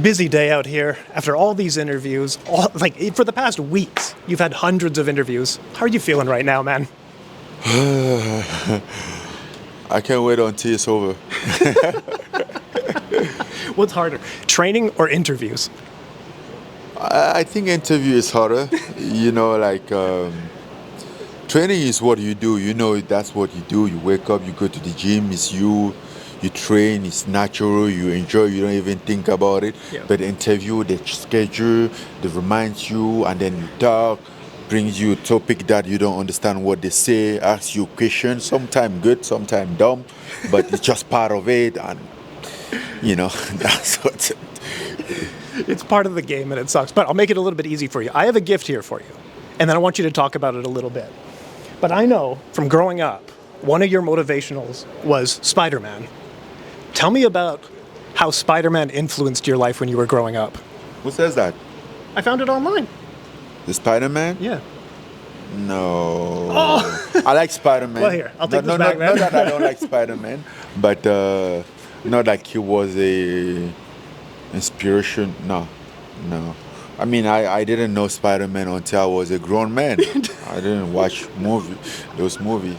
Busy day out here after all these interviews. For the past weeks, you've had hundreds of interviews. How are you feeling right now, man? I can't wait until it's over. What's harder, training or interviews? I think interview is harder. Training is what you do. You know, that's what you do. You wake up, you go to the gym, it's you. You train, it's natural, you enjoy, you don't even think about it. Yeah. But the interview, the schedule, they remind you, and then you talk, brings you a topic that you don't understand what they say, asks you questions, sometimes good, sometimes dumb, but it's just part of it, and that's what. It's part of the game and it sucks, but I'll make it a little bit easy for you. I have a gift here for you, and then I want you to talk about it a little bit. But I know from growing up, one of your motivationals was Spiderman. Tell me about how Spiderman influenced your life when you were growing up. Who says that? I found it online. The Spider-Man? Yeah. No. Oh. I like Spider-Man. Well, here, I'll take this back, man. Not that I don't like Spider-Man, but not like he was a inspiration. No. I mean, I didn't know Spider-Man until I was a grown man. I didn't watch those movies.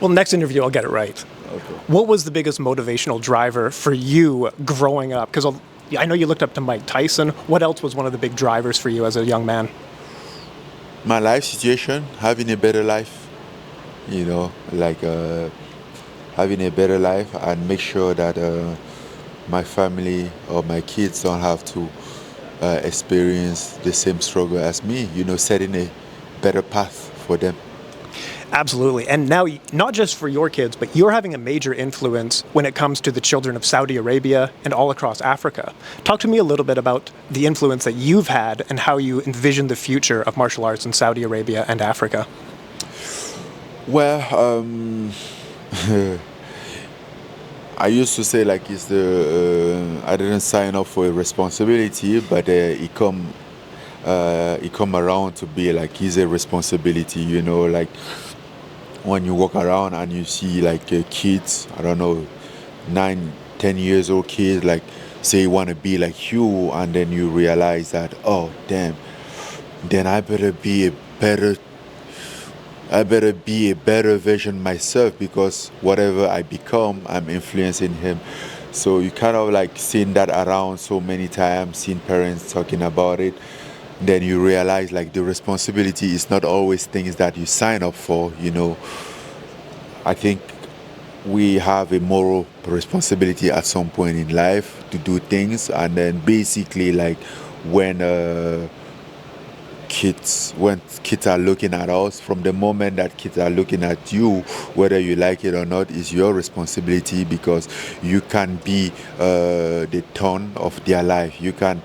Well, next interview, I'll get it right. Okay. What was the biggest motivational driver for you growing up? Because I know you looked up to Mike Tyson. What else was one of the big drivers for you as a young man? My life situation, having a better life. Having a better life and make sure that my family or my kids don't have to experience the same struggle as me, setting a better path for them. Absolutely. And now, not just for your kids, but you're having a major influence when it comes to the children of Saudi Arabia and all across Africa. Talk to me a little bit about the influence that you've had and how you envision the future of martial arts in Saudi Arabia and Africa. Well, I used to say it's I didn't sign up for a responsibility, but it come around to be it's a responsibility. When you walk around and you see kids, I don't know, 9, 10 years old kids say want to be like you, and then you realize that, oh damn, then I better be a better version myself, because whatever I become, I'm influencing him. So you kind of seen that around so many times, seen parents talking about it. Then you realize the responsibility is not always things that you sign up for. I think we have a moral responsibility at some point in life to do things, and then basically when kids are looking at us, from the moment that kids are looking at you, whether you like it or not, is your responsibility, because you can be the tone of their life. You can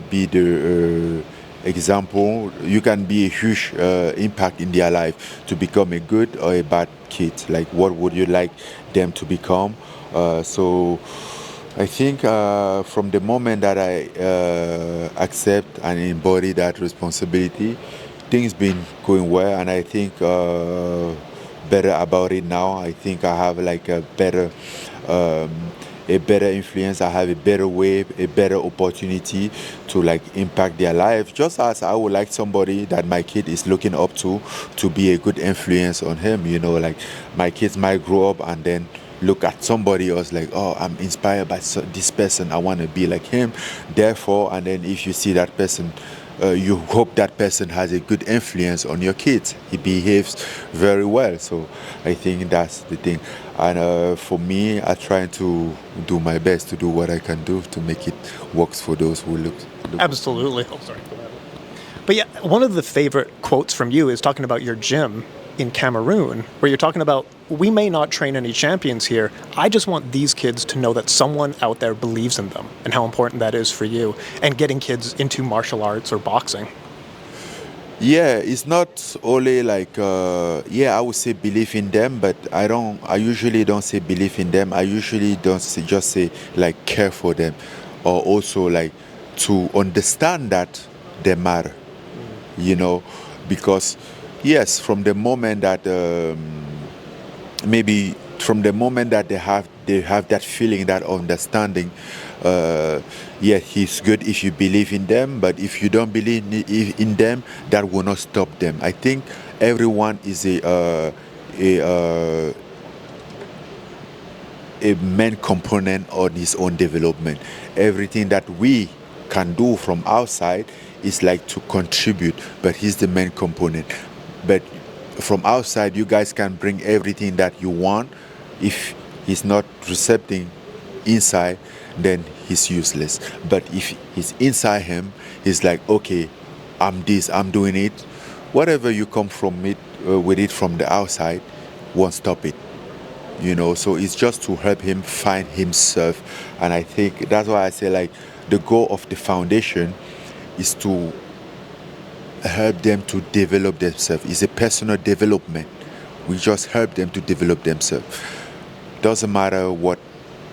be the example. You can be a huge impact in their life to become a good or a bad kid. What would you like them to become? So I think from the moment that I accept and embody that responsibility, things been going well, and I think better about it now. I think I have a better influence. I have a better way, a better opportunity to impact their life, just as I would like somebody that my kid is looking up to be a good influence on him. My kids might grow up and then look at somebody else oh, I'm inspired by this person, I want to be like him. Therefore, and then if you see that person, you hope that person has a good influence on your kids. He behaves very well. So I think that's the thing. And for me, I try to do my best to do what I can do to make it works for those who look. Absolutely. Oh, sorry. But yeah, one of the favorite quotes from you is talking about your gym in Cameroon, where you're talking about, we may not train any champions here. I just want these kids to know that someone out there believes in them, and how important that is for you, and getting kids into martial arts or boxing. Yeah, it's not only I would say believe in them, but I usually don't say believe in them. I usually don't just say care for them, or also to understand that they matter, because yes, from the moment that maybe from the moment that they have that feeling, that understanding, Yeah, he's good if you believe in them, but if you don't believe in them, that will not stop them. I think everyone is a main component on his own development. Everything that we can do from outside is like to contribute, but he's the main component. But from outside, you guys can bring everything that you want. If he's not recepting inside, then he's useless. But if he's inside him, he's like, okay, I'm this, I'm doing it. Whatever you come from it with it from the outside won't stop it. So it's just to help him find himself. And I think that's why I say, like, the goal of the foundation is to help them to develop themselves. It's a personal development. We just help them to develop themselves. Doesn't matter what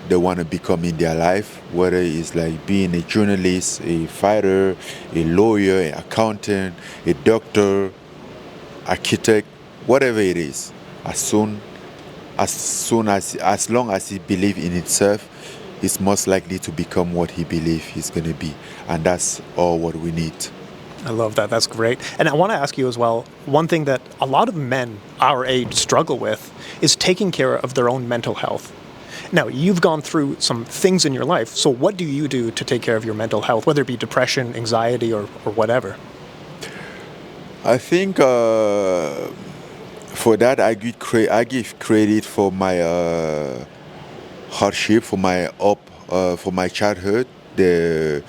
they want to become in their life, whether it's like being a journalist, a fighter, a lawyer, an accountant, a doctor, architect, whatever it is. As long as he believes in himself, he's most likely to become what he believes he's going to be. And that's all what we need. I love that. That's great. And I want to ask you as well, one thing that a lot of men our age struggle with is taking care of their own mental health. Now, you've gone through some things in your life, so what do you do to take care of your mental health, whether it be depression, anxiety, or whatever? I think for that, I give credit for my hardship, for my childhood, the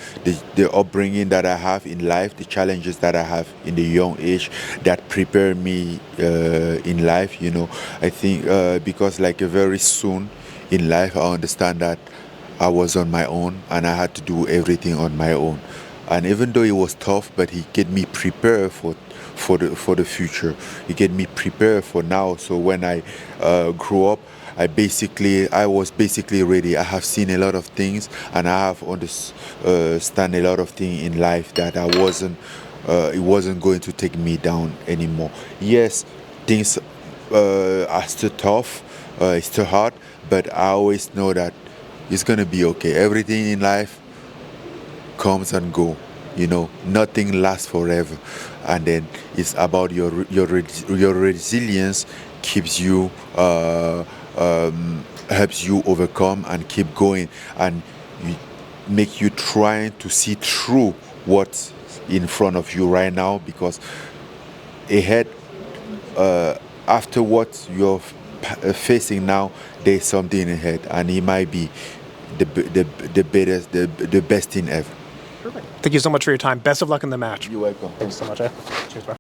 upbringing that I have in life, the challenges that I have in the young age that prepare me in life. I think because like very soon in life, I understand that I was on my own and I had to do everything on my own. And even though it was tough, but he get me prepared for the future. He get me prepared for now. So when I grew up, I was basically ready. I have seen a lot of things, and I have understand a lot of things in life that it wasn't going to take me down anymore. Yes, things are still tough. It's still hard, but I always know that it's gonna be okay. Everything in life comes and go. Nothing lasts forever, and then it's about your resilience keeps you helps you overcome and keep going, and make you trying to see through what's in front of you right now, because ahead after what you're facing now, there's something ahead, and it might be the best thing ever. Perfect. Thank you so much for your time. Best of luck in the match. You're welcome. Thanks so much. Cheers, bro.